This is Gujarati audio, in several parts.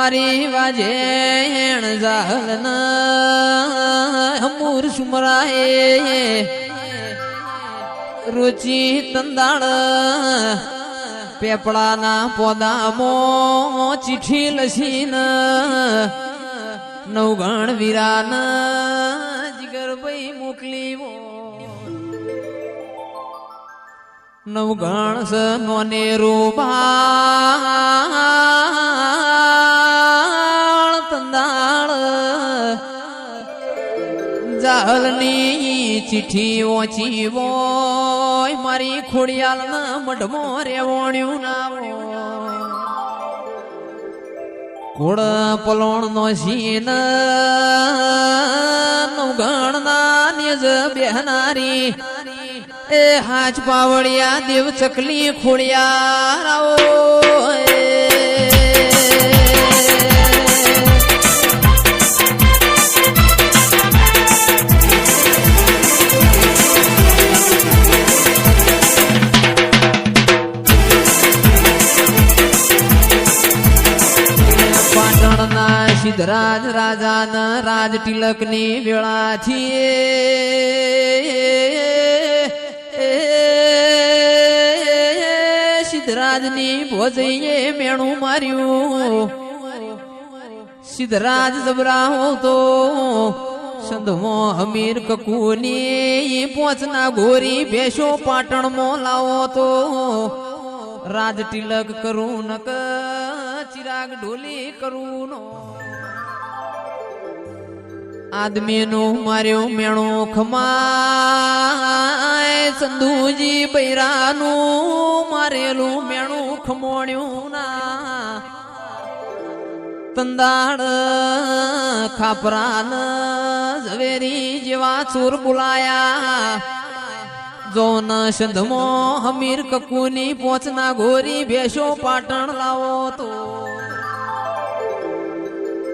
મારી વાજેણ જાહલન હમુર સુમરાએ રુચિ તંદાળ પેપડાના પોદામો ચીઠી લસીન નવગણ વીરાન જીગરભાઈ મોકલી નવગણ સ નોને રૂબાળ તંદાળ જાહલની ચીઠી ઓછી વોય મારી ખોડિયાલ ના મઢમો રેવણ્યું ના કોડ પલોણ નો સીન નવગણ ના નિજ બેહનારી એ હાચ પાવડિયા દેવ ચકલી ખોડિયારાઓ પાટણના સિદ્ધરાજ રાજાના રાજ તિલક ની વેળાથી સિદ્ધરાજની ભોજઈએ મેણું માર્યું સિદ્ધરાજ જબરાહો તો સંધમો હમીર કકુની પોચના ગોરી ભેશો પાટણમાં લાવો તો રાજ તિલક કરું નક ચિરાગ ઢોલી કરું નો આદમીનું માર્યો મેણો ખમાય સંધુજી બૈરાનું મારેલું મેણું ખમોણ્યું ના તંદાળ ખાપરાન ઝવેરી જેવા ચોર બોલાયા જોન સંધમો હમીર કકુની પોચના ગોરી ભેશો પાટણ લાવો તો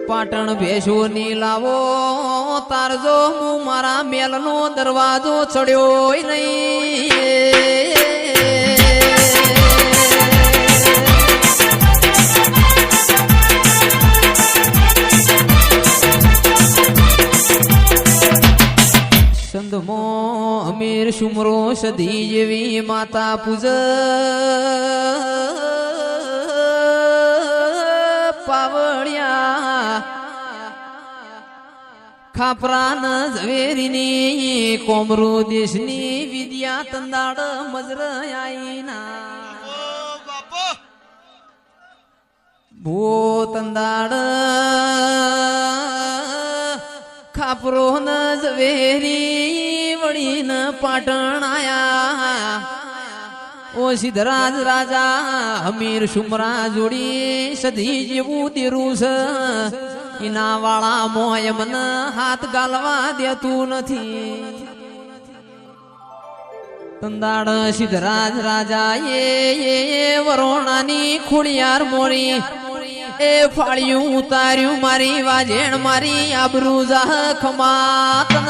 પાટણ ભેશો ની લાવો તારજો હું મારા મેલનો દરવાજો ચડ્યો નહીં સંધમો અમીર સુમરો સધી જેવી માતા પૂજ પાવડિયા ખાપરાન ઝવેરીની કોમરો દેશની વિદ્યા તંદાડ મજરાઈના ભો તંદાડ ખાપરો ન ઝવેરી વળીન પાટણ આયા ઓ સિદ્ધરાજ રાજા હમીર સુમરા જોડી સધી જેવું દેરું છે ઇના વાળા મોય મન હાથ ગાલવા દેતું નથી તંદાડ સિદ્ધરાજ રાજા એ વરોણાની ખોડિયાર મોરી એ ફાળ્યું ઉતાર્યું મારી વાજેણ મારી આબરૂ જાહ ખમાતન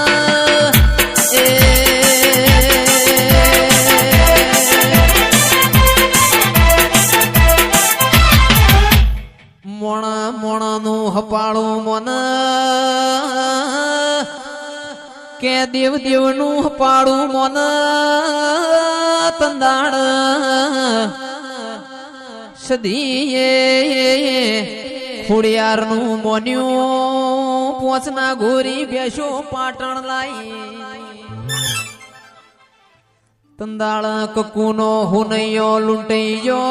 એ મોણ મોણનું હપાળું મન કે દેવ દેવનું હપાળું મન તંદાડ સદીએ ખોડિયારનું મોન્યું પોચના ગોરી બેસો પાટણ લાઈ તંદાળ કકુનો હુનૈયો લૂંટૈયો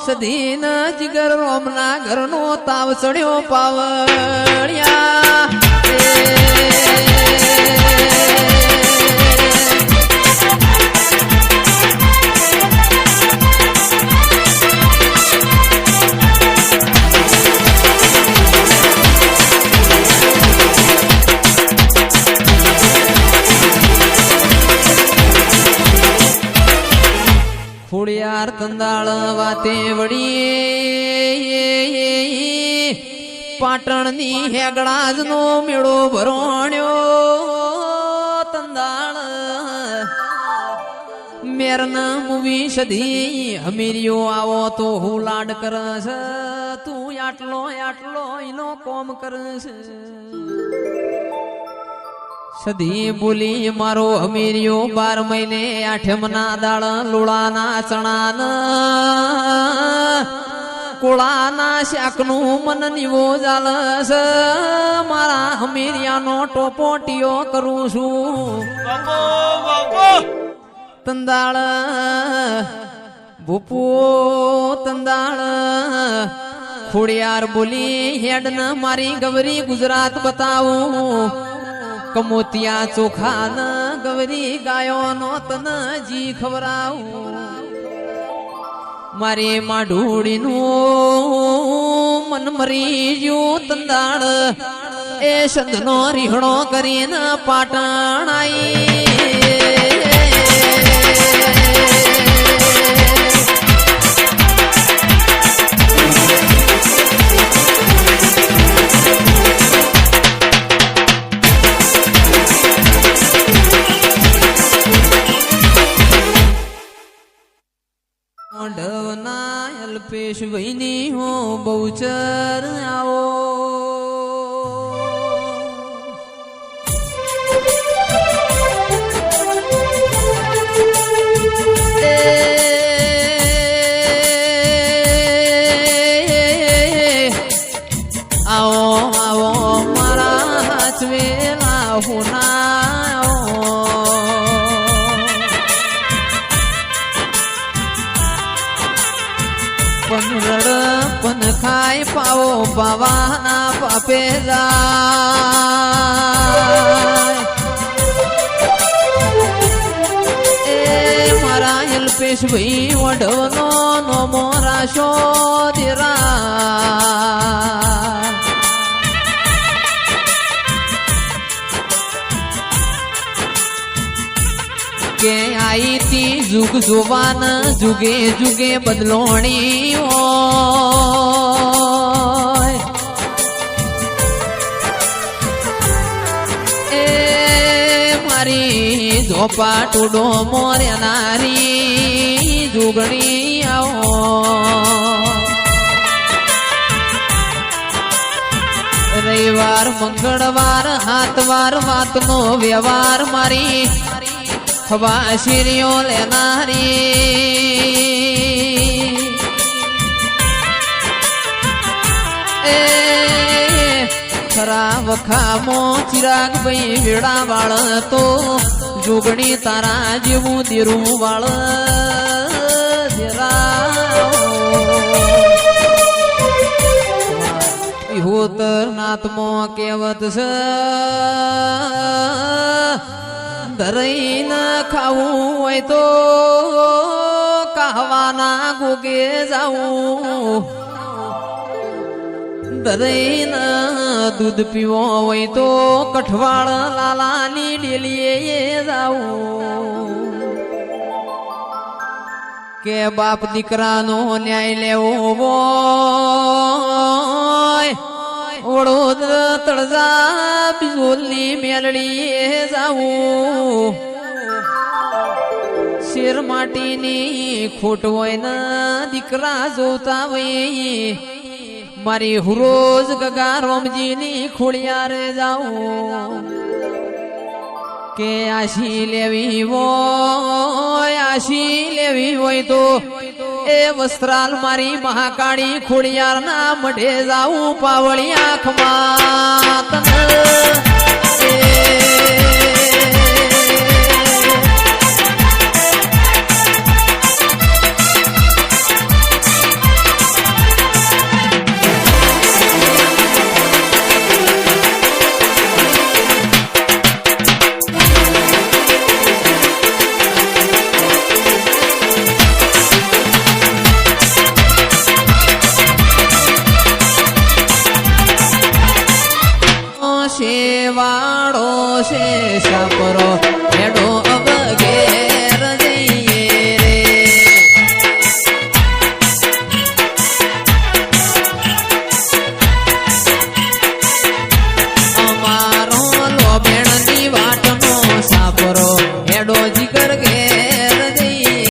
સદીન જીગર રોમના ઘરનો તાવ ચડ્યો પાવડિયા ખોડિયાર તંદાળ વાતે વળી પાટણની હેગડાજ નો મેળો ભરોણ્યો તંદાળ મેરના મૂવી સધી હમીરિયો આવો તો હું લાડ કરસ તું આટલો આટલો એનો કોમ કરસ સધી બોલી મારો હમીરિયો 12 મહિને 8મના દાળ લોળાના ચણાના કોળાના શાકનું મન નીવો જાલસ મારા હમીરિયાનો ટોપોટીઓ કરું છું તંદાળ ભૂપો તંદાળ ખોડિયાર બોલી હેડ ન મારી ગવરી ગુજરાત બતાવું કમોતિયા ચોખા ન ગવરી ગાયો નો તન જી ખવરાવું મારે માં ઢોળીનું મન મરી ગયું તંદાળ એ સંધનો રીહણો કરીને પાટણ આઈ ઢવના અલ્પેશ વહીની હો બહુચર આવો આવો આવો મારા હાચવેલા હોના રડ પન ખાય પાવો પાવાના પાપે જાય એ મારા અલ્પેશ ભાઈ વઢવનો નો મોરા શોધરા કે આઈ તી જુગ જોવાન જુગે જુગે બદલોણી હોય એ મારી ઝોપા ટુડો મોર્યા નારી જુગણી આવો રવિવાર મંગળવાર હાથવાર વાતનો વ્યવહાર મારી હવા શીરીઓ લેનારી એ ખરા વખામો ચિરાગ ભાઈ વેડા વાળ તો જોગણી તારા જેવું દેરું વાળ હોતર નાથમો કહેવત છે ધરઈ ન ખાવું હોય તો કહવાના ગોગે જાવું ધરઈ ન દૂધ પીવો હોય તો કઠવાળ લાલાની ડેલીએ જાવું કે બાપ દીકરાનો ન્યાય લેવો હોય વડોદરા તળજા બિજોલની મેલડીએ જાવું શેર માટીની ખોટ હોય ને દીકરા જોતા હોય મારી હુરોજ ગગા રોમજીની ખોડિયારે જાવું કે આશી લેવી હોય તો એ વસ્ત્રાલ મારી મહાકાળી ખોડિયાર ના મઢે જાવું પાવળી આંખમાં તન શેવાડો છે સાપરો એડો અવગેર જઈએ રે અમારો લોબેણની વાટનો સાપરો એડો જીગર ઘેર